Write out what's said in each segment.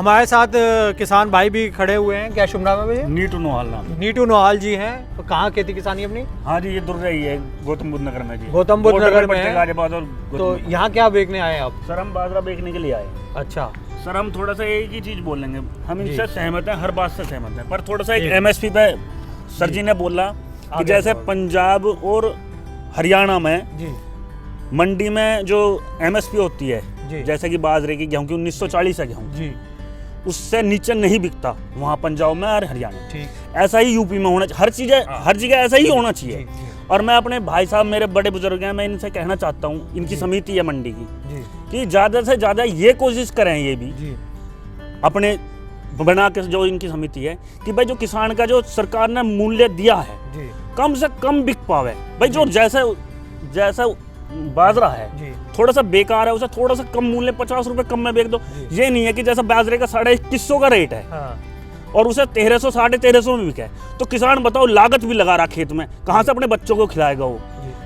हमारे साथ किसान भाई भी खड़े हुए हैं। क्या शुभ नाम है भैया? नीटू नोहाल नाम। नीटू नोहाल जी हैं। तो कहाँ खेती किसानी अपनी? हाँ जी, ये दुर्रई है, गौतम बुद्ध नगर में जी। गौतम बुद्ध नगर में है। गाजियाबाद और तो यहाँ क्या बेचने आए हैं आप? सर हम बाजरा बेचने के लिए आए। अच्छा सर हम थोड़ा सा एक ही चीज बोलेंगे, हम इनसे सहमत हैं, हर बात से सहमत हैं, पर थोड़ा सा एक MSP पे सर जी ने बोला कि जैसे पंजाब और हरियाणा में जी मंडी में जो MSP होती है, जी। जैसे कि बाजरे की, गेहूं की 1940 है गेहूं, जी उससे नीचे नहीं बिकता वहाँ पंजाब में और हरियाणा में। ठीक। ऐसा ही यूपी में होना चाहिए, हर जगह ऐसा ही होना चाहिए। जी, जी। और मैं अपने भाई साहब, मेरे बड़े बुजुर्ग हैं, मैं इनसे कहना चाहता हूँ, इनकी समिति है मंडी की, जी कि ज़्यादा से ज़्यादा ये कोशिश करें, ये भी जी अपने बना के, जो इनकी समिति है, कि भाई जो किसान का जो सरकार ने मूल्य दिया है जी कम से कम बिक पावे। भाई जो जैसा बाजरा है जी थोड़ा सा बेकार है, उसे थोड़ा सा कम मूल्य 50 रुपए कम में बेच दो। ये नहीं है कि जैसा बाजरे का 2150 का रेट है हाँ और उसे 1300 1350 में बिके, तो किसान बताओ लागत भी लगा रहा खेत में, कहाँ से अपने बच्चों को खिलाएगा वो,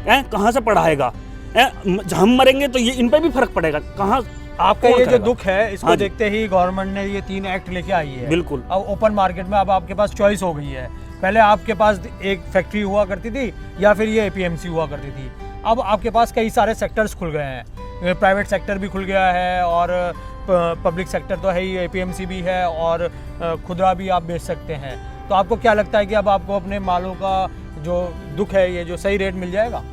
हैं कहाँ से पढ़ाएगा, हम मरेंगे तो ये इन पे भी फर्क पड़ेगा। कहाँ आपका कौन ये जो करेगा? दुख है, इसको हाँ जी। देखते ही गवर्नमेंट ने ये 3 एक्ट लेके आई है। बिल्कुल। अब ओपन मार्केट में अब आपके पास चॉइस हो गई है। पहले आपके पास एक फैक्ट्री हुआ करती थी या फिर ये APMC हुआ करती थी। अब आपके पास कई सारे सेक्टर्स खुल गए हैं, प्राइवेट सेक्टर भी खुल गया है और पब्लिक सेक्टर तो है ही, APMC भी है और खुदरा भी आप बेच सकते हैं। तो आपको क्या लगता है कि अब आपको अपने मालों का जो दुख है, ये जो सही रेट मिल जाएगा?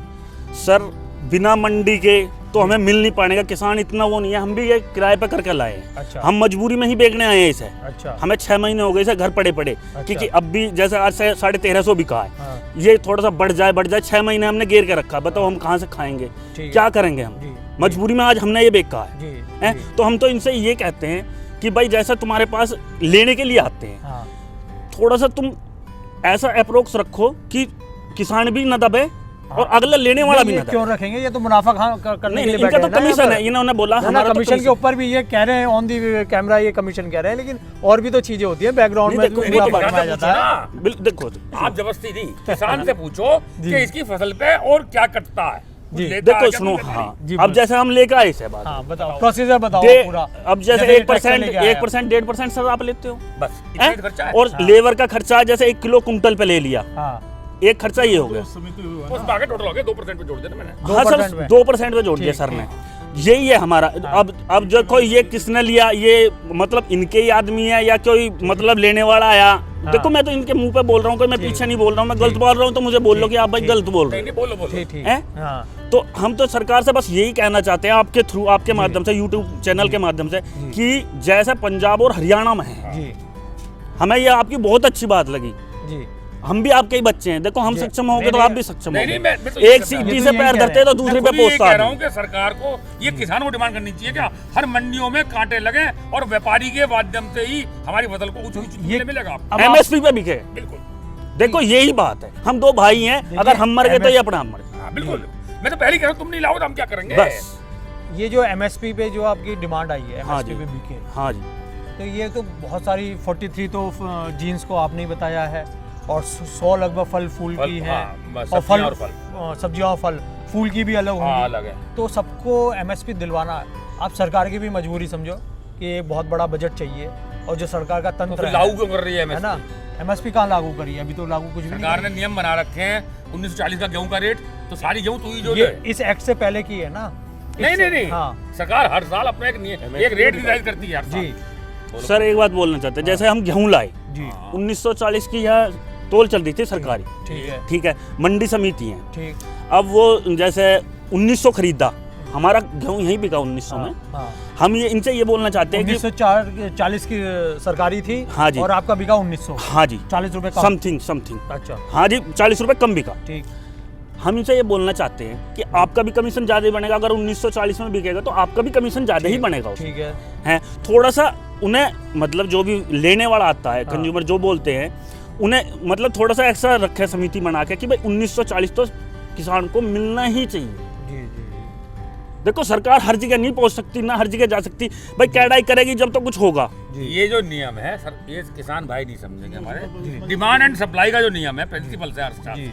सर बिना मंडी के तो हमें मिल नहीं पाएगा, किसान इतना वो नहीं है, हम भी ये किराए पे करके लाए हैं। अच्छा। हम मजबूरी में ही बेचने आए हैं इसे। अच्छा। हमें 6 महीने हो गए इसे घर पड़े अच्छा। क्योंकि अब भी जैसे आज से 1350 बिका है। हाँ। ये थोड़ा सा बढ़ जाए 6 महीने हमने घेर के रखा, बताओ हम कहाँ से खाएंगे, क्या करेंगे हम? जी, मजबूरी में आज हमने ये बेचा है। जी, जी। तो हम तो इनसे ये कहते हैं कि भाई जैसा तुम्हारे पास लेने के लिए आते हैं, हाँ। थोड़ा सा तुम ऐसा अप्रोच रखो कि किसान भी न दबे और अगला लेने वाला भी ये न दबे। क्यों रखेंगे? ये तो मुनाफा करने के लिए इनका बैठे तो हैं ना कमीशन यहाँ है, पर। इन्होंने बोला ना, हमारा तो कमीशन के ऊपर भी ये कह रहे हैं, ऑन दी कैमरा ये कमीशन कह रहे हैं, लेकिन और भी तो चीजें होती हैं बैकग्राउंड में, मुनाफा कमाया जाता है। देखो आप जबरदस्ती नहीं, किसान से पूछो कि इसकी फसल पे और क्या कटता है। जी, देखो सुनो, हाँ अब जैसे हम लेकर आए इसे बात, हाँ बताओ, प्रोसीजर बताओ पूरा। अब जैसे 1% 1% 1.5% सर आप लेते हो बस हैं? इतना खर्चा है। और लेबर का खर्चा जैसे 1 किलो कुंटल पे ले लिया, हाँ एक खर्चा ये हो गया। उसमें आगे टोटल हो गया 2% पे जोड़ देना मैंने। हाँ 2% सर में। 2% पे जोड़ दिया सर ने, यही है हमारा। अब जो कोई ये किसने लिया, ये मतलब इनके ही आदमी है या कोई मतलब लेने वाला आया? देखो मैं तो इनके मुंह पे बोल रहा हूँ, कोई मैं पीछे नहीं बोल रहा हूँ। मैं गलत बोल रहा हूँ तो मुझे बोल लो कि आप भाई गलत बोल रहे नहीं हो। बोलो ठीक ठीक हैं? हाँ तो हम तो सरकार से बस यही कहना चाहते हैं आपके थ्रू, आपके माध्यम से, यूट्यूब चैनल के माध्यम से, कि जैसे पंजाब और हरियाणा में है, जी हमें ये आपकी बहुत अच्छी बात लगी। जी हम भी आपके ही बच्चे हैं, देखो हम सक्षम होंगे तो आप भी सक्षम नहीं, होंगे। मैं तो एक ये सीटी तो से यही पैर कह धरते रहे तो हैं। दूसरे पे मैं ये पोस्ता कह रहा हूँ कि सरकार को ये किसानों को डिमांड करनी चाहिए क्या हर मंडियों में कांटे लगे और व्यापारी के माध्यम से ही हमारी फसल को उचित मूल्य मिलेगा। अब आप- MSP पे बिके। बिल्कुल देखो यही बात है, हम 2 भाई हैं, अगर हम मर गए तो ये अपना हम मर गए। हाँ, बिल्कुल। मैं तो पहले ही कह रहा हूँ, तुम नहीं लाओ तो हम क्या करेंगे? बस ये जो MSP पे जो आपकी डिमांड आई है, हाँ MSP जी। पे बिके, हाँ जी, तो ये तो बहुत सारी 43 तो जीन्स को आपने ही बताया है और 100 लगभग फल फूल फल, की है हाँ, बस और सब्जियां और सब्जियां और फल फूल की भी अलग हाँ, होंगी। अलग है। तो सबको MSP दिलवाना, आप सरकार की भी मजबूरी समझो कि एक बहुत बड़ा बजट चाहिए और जो सरकार का तो तंत्र फिर लागू क्यों कर रही है है ना, MSP? MSP कहाँ लागू करी है? अभी तो लागू कुछ भी नहीं सरकार ने नियम बना रखे हैं 1940 का गेहूं का रेट, तो सारी गेहूं तू ही जो ये दे। इस एक्ट से पहले की है ना? नहीं हाँ सरकार हर साल अपना एक रेट डिसाइड करती है हर साल। जी सर एक बात बोलना चाहते हैं, जैसे हम गेहूं लाए जी 1940 की यहाँ तोल चल रही थी सरकारी, ठीक है, मंडी समिति है, ठीक अब वो जैसे 1900 खरीदा, हमारा गेहूं यहीं बिका 1900 में। हाँ हम ये इनसे ये बोलना चाहते हैं कि 1940 की सरकारी थी। हाँ जी। और आपका बिका 1900, हाँ जी 40 रुपए कम। समथिंग अच्छा हाँ जी 40 रुपए कम बिका। ठीक हम इनसे ये बोलना चाहते हैं कि आपका भी कमीशन ज़्यादा ही बनेगा, अगर 1940 में बिकेगा तो आपका भी कमीशन ज़्यादा ही बनेगा उसमें। ठीक है हैं थोड़ा सा उन्हें मतलब जो भी लेने वाला आता है, कंज्यूमर जो बोलते हैं, उन्हें मतलब थोड़ा सा एक्स्ट्रा रखे समिति बना के कि भाई 1940 तो किसान को मिलना ही चाहिए। जी जी देखो सरकार हर जगह नहीं पहुंच सकती, ना हर जगह जा सकती, भाई कैडाई करेगी जब तो कुछ होगा। ये जो नियम है सर, ये किसान भाई नहीं समझेंगे हमारे। डिमांड एंड सप्लाई का जो नियम है प्रिंसिपल से जी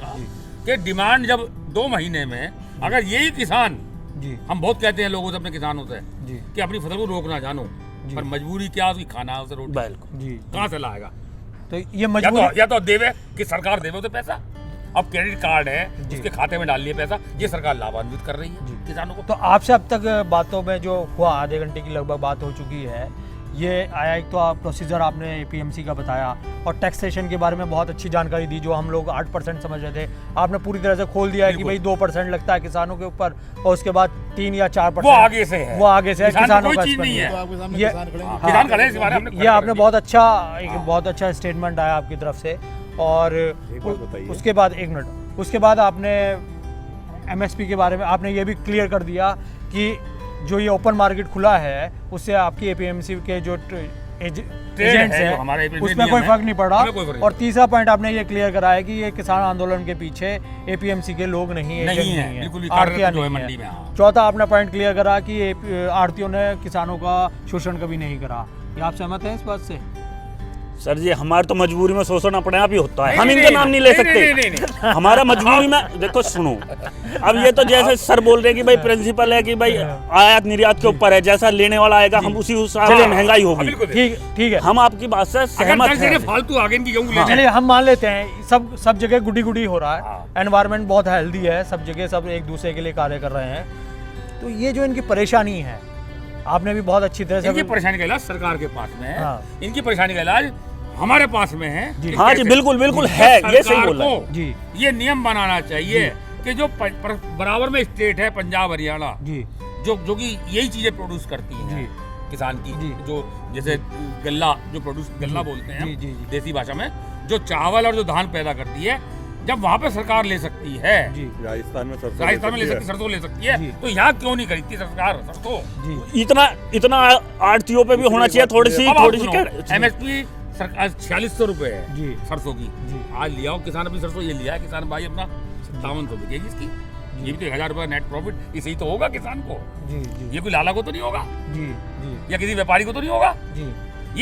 कि डिमांड जब 2 महीने में अगर यही किसान, जी हम बहुत कहते हैं लोगों से, अपने किसानों से जी कि अपनी फसल को रोकना जानो, जी। पर मजबूरी क्या, उसकी खाना उसे रोटी बिल्कुल जी। कहाँ से लाएगा? तो ये मजबूरी या तो देवे कि सरकार देवे उसे पैसा। अब क्रेडिट कार्ड है, जी। उसके खाते में डाल लिए पैसा, ये सरकार लाभान्वित कर रही जी। है किसानों को। तो आपसे अब तक बातों में जो हुआ, आधे घंटे की लगभग बात हो चुकी है, ये आया एक तो आप प्रोसीजर आपने एपीएमसी का बताया और टैक्सेशन के बारे में बहुत अच्छी जानकारी दी, जो हम लोग 8% समझ रहे थे, आपने पूरी तरह से खोल दिया है कि भाई 2% लगता है किसानों के ऊपर और उसके बाद 3 या 4% वो आगे से है, वो आगे से है, किसान किसानों कोई का चीज नहीं है। तो आपके सामने ये- किसान खड़े हैं। हाँ, किसान खड़े हैं, इस बारे में हमने ये आपने खड़े बहुत अच्छा एक बहुत अच्छा स्टेटमेंट आया आपकी तरफ से। और बात बताइए। उसके बाद एक मिनट, उसके बाद आपने एमएसपी के बारे में आपने ये भी क्लियर कर दिया कि जो ये ओपन मार्केट खुला है उससे आपकी एपीएमसी के जो एजेंट्स है, जो हैं हमारे APMC उसमें नियम कोई है, फर्क नहीं पड़ा। उसमें कोई फर्क नहीं और तीसरा पॉइंट आपने ये क्लियर करा है कि ये किसान आंदोलन के पीछे एपीएमसी के लोग नहीं है, नहीं एजेंट है, नहीं बिल्कुल भी आड़तियाँ कार्यरत जो है नहीं मंडी में, हाँ। चौथा आपने पॉइंट क्लियर करा कि आड़तियों ने किसानों का शोषण कभी नहीं करा। ये आप सहमत हैं इस बात से? सर जी, हमारे तो मजबूरी में शोषण अपने आप ही होता है, हम नहीं, इनके नहीं, नाम नहीं ले नहीं, सकते। हमारा मजबूरी में देखो सुनो, अब ये तो जैसे सर बोल रहे हैं कि भाई प्रिंसिपल है कि भाई आयात निर्यात के ऊपर है, जैसा लेने वाला आएगा हम उसी हिसाब से महंगाई होगी। बिल्कुल। ठीक है। हम आपकी बात से सहमत अगर हैं। फालतू आगे इनकी गेहूं ले जाए। चलिए हम मान लेते हैं सब जगह गुडी गुडी हो रहा है, हाँ। एनवायरनमेंट बहुत हेल्दी है, सब जगह सब एक दूसरे के लिए कार्य कर रहे हैं। तो ये जो इनकी परेशानी है, आपने भी बहुत अच्छी तरह इनकी से परेशानी का इलाज सरकार के पास में है, हाँ। इनकी परेशानी का इलाज हमारे पास में है। जी। कि हाँ जी, कैसे- बिल्कुल बिल्कुल है, ये सही सरकार बोल रहे को हैं। जी ये नियम बनाना चाहिए कि जो बराबर में स्टेट है पंजाब हरियाणा, जी जो कि यही चीजें प्रोड्यूस करती जी। हैं किसान की, जी। जो जैसे गल्ला जो प्रोड्यूस गल्ला बोलते हैं जी, जी, जी। देसी भाषा में, जो चावल और जो धान पैदा करती है, जब वहाँ पे सरकार ले सकती है, जी राजस्थान में सरसों राजस्थान में ले सकती, है। सरसों ले सकती है, जी। तो यहाँ क्यों नहीं खरीदती सरकार सरसों? जी इतना आड़तियों पे भी होना चाहिए थोड़ी सी एमएसपी सरकार 4600 रुपए है जी। सरसों की। जी। आज लिया हो किसान अपनी सरसों, ये लिया है किसान भाई अपना 5700 बिकेगी इसकी, ये भी तो 1000 रुपए नेट प्रॉफिट इसे ही तो होगा किसान को। जी जी ये कोई लाला को तो नहीं होगा, जी जी या किसी व्यापारी को तो नहीं होगा, जी।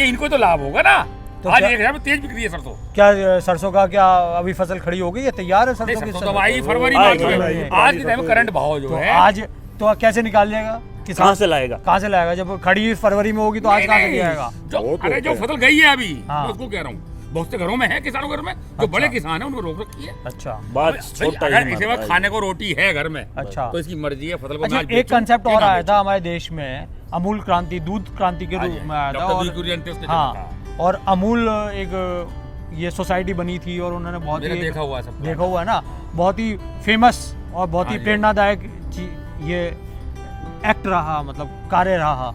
ये इनको तो लाभ होगा ना। तो आज क्या- 1000 में तेज बिक रही है सरसों। क्या सरसों का क्या अभी फसल खड़ी हो गई है, तैयार है नहीं, सरसों की? सरसों तो आई फरवरी आई, मार्च में। आई, आज के टाइम में करंट भाव जो तो है, आज तो कैसे निकाल लेगा किसान? कहाँ से लाएगा? कहाँ से लाएगा? जब खड़ी फरवरी में होगी तो आज कहाँ से नहीं, ले आएगा? जो वो तो अरे जो होता है। फसल गई है अभी, हाँ। मैं उसको कह रहा हूँ, बहुत से घरों में है, किसानों के घर में जो बड़े किसान है उनको रोक रखी है। अच्छा बात भाई, छोटा अगर ही इसे हमारा वक्त खाने को रोटी है घर में, अच्छा। तो इसकी मर्जी है फसल को अच्छा, अनाज एक बेचो, कंसेप्ट या और ना आया बेचो। था हमारे देश में, अमूल क्रांति, दूध क्रांति के हाँ रूप जी, में आया था। डॉक्टर और वी कुरियन थे उसने जब हाँ, कहा। और अमूल एक ये सोसाइटी बनी थी और उन्होंने बहुत मैंने ही देखा हुआ है सब। देखा हुआ है ना, बहुत ही फेमस और बहुत ही हाँ जी। प्रेरणादायक ये एक्ट रहा, मतलब कार्य रहा।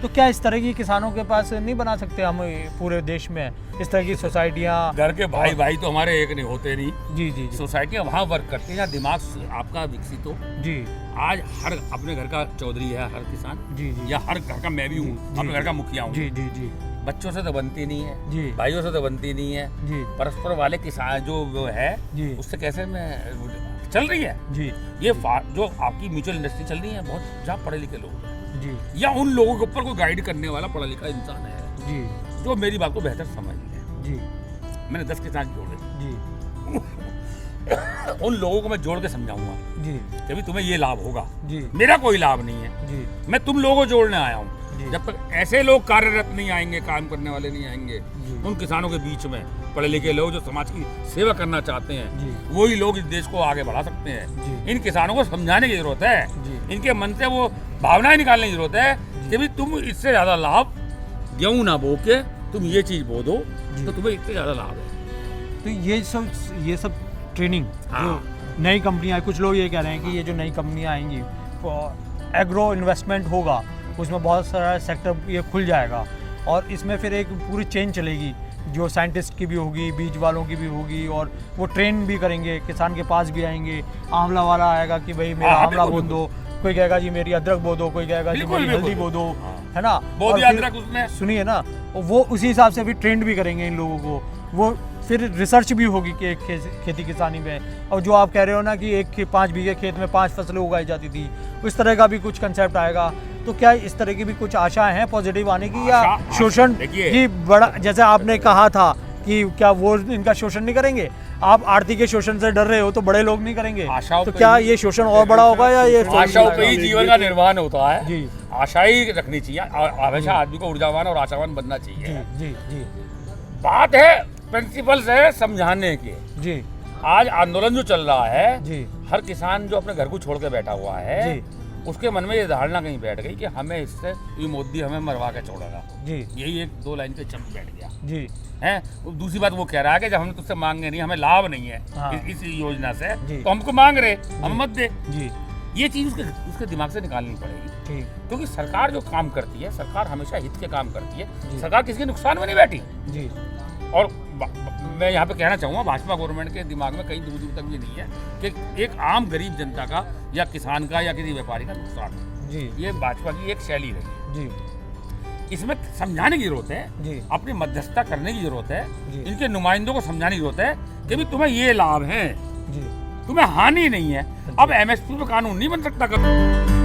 तो क्या इस तरह की किसानों के पास नहीं बना सकते हम पूरे देश में इस तरह की सोसाइटियाँ? घर के भाई भाई तो हमारे एक नहीं होते नहीं, जी जी जी सोसाइटियाँ वहाँ वर्क करती हैं जहाँ दिमाग आपका विकसित हो। जी आज हर अपने घर का चौधरी है हर किसान, जी जी या हर घर का मैं भी हूँ, जी, अपने घर का मुखिया हूँ। जी जी जी बच्चों से तो बनती नहीं है, जी भाइयों से तो बनती नहीं है, जी परस्पर वाले किसान जो वो है जी उससे कैसे मैं चल रही है। जी ये जो आपकी म्यूचुअल इंडस्ट्री चल रही है, बहुत जहाँ पढ़े लिखे लोग हैं, जी या उन लोगों के ऊपर कोई गाइड करने वाला पढ़ा लिखा इंसान है जी जो मेरी बात को बेहतर समझ ले। जी मैंने 10 किसान जोड़े, जी उन लोगों को मैं जोड़ के समझाऊंगा जी कि भी तुम्हें ये लाभ होगा, जी मेरा कोई लाभ नहीं है, जी मैं तुम लोगों को जोड़ने आया हूँ। जी। जब तक ऐसे लोग कार्यरत नहीं आएंगे, काम करने वाले नहीं आएंगे जी। उन किसानों के बीच में, पढ़े लिखे लोग जो समाज की सेवा करना चाहते हैं, जी। वही लोग इस देश को आगे बढ़ा सकते हैं। जी। इन किसानों को समझाने की जरूरत है, जी। इनके मन से वो भावनाएं निकालने की जरूरत है कि भी तुम इससे ज्यादा लाभ गेहूं ना बो के तुम ये चीज बो दो जी। तो तुम्हें इससे ज्यादा लाभ है। तो ये सब ट्रेनिंग हाँ। जो नई कंपनियां, कुछ लोग ये कह रहे हैं कि ये जो नई कंपनियां आएंगी, एग्रो इन्वेस्टमेंट होगा, उसमें बहुत सारा सेक्टर ये खुल जाएगा और इसमें फिर एक पूरी चेन चलेगी, जो साइंटिस्ट की भी होगी, बीज वालों की भी होगी, और वो ट्रेन भी करेंगे, किसान के पास भी आएंगे। आमला वाला आएगा कि भाई मेरा हाँ, आमला बिल्कुल, बोल दो, कोई कहेगा जी मेरी अदरक बो दो, कोई कहेगा जी बिल्कुल, मेरी हल्दी बो बिल्कुल। दो, हाँ। है ना? बो और दिया फिर- अदरक उसने। सुनिए ना, वो उसी हिसाब से भी ट्रेंड भी करेंगे इन लोगों को, वो फिर रिसर्च भी होगी कि खेती किसानी में। और जो आप कह रहे हो ना कि 5 बीघे खेत में 5 फसलें उगाई जाती थी, उस तरह का भी कुछ कंसेप्ट आएगा। तो क्या इस तरह की भी कुछ आशाएं हैं पॉजिटिव आने की, या आशा- शोषण देखिए। ही बड़ा, जैसे आपने कहा था कि क्या वो इनका शोषण नहीं करेंगे? आप आरती के शोषण से डर रहे हो तो बड़े लोग नहीं करेंगे। आशाओं तो पे क्या ही- ये शोषण और बड़ा होगा या ये आशाओं पे ही जीवन का निर्वाह होता है। जी आशा ही रखनी चाहिए, हमेशा आदमी को ऊर्जावान और आशावान बनना जी चाहिए। जी जी बात है प्रिंसिपल्स है समझाने के। जी आज आंदोलन जो चल रहा है, जी हर किसान जो अपने घर को छोड़ के बैठा हुआ है, जी उसके मन में ये धारणा कहीं बैठ गई कि हमें इससे ये मोदी हमें मरवा के छोड़ेगा। जी यही एक दो लाइन के चंप बैठ गया जी है। दूसरी बात वो कह रहा है कि जब हमने तुझसे मांगे नहीं, हमें लाभ नहीं है हाँ। इस योजना से, जी। तो हमको मांग रहे, हम मत दे। जी ये चीज उसके दिमाग से निकालनी पड़ेगी, ठीक क्योंकि सरकार जो काम करती है, सरकार हमेशा हित के काम करती है। जी। सरकार किसी के नुकसान में नहीं बैठी। जी और मैं यहाँ पे कहना चाहूँगा, भाजपा गवर्नमेंट के दिमाग में कहीं दूर दूर तक ये नहीं है कि एक आम गरीब जनता का या किसान का या किसी व्यापारी का नुकसान हो। जी ये भाजपा की एक शैली रही है। जी इसमें समझाने की जरूरत है, जी अपनी मध्यस्थता करने की जरूरत है, जी। इनके नुमाइंदों को समझाने की जरूरत है कि भी तुम्हें ये लाभ है, जी तुम्हें हानि नहीं है। अब एमएसपी पे कानून नहीं बन सकता कभी।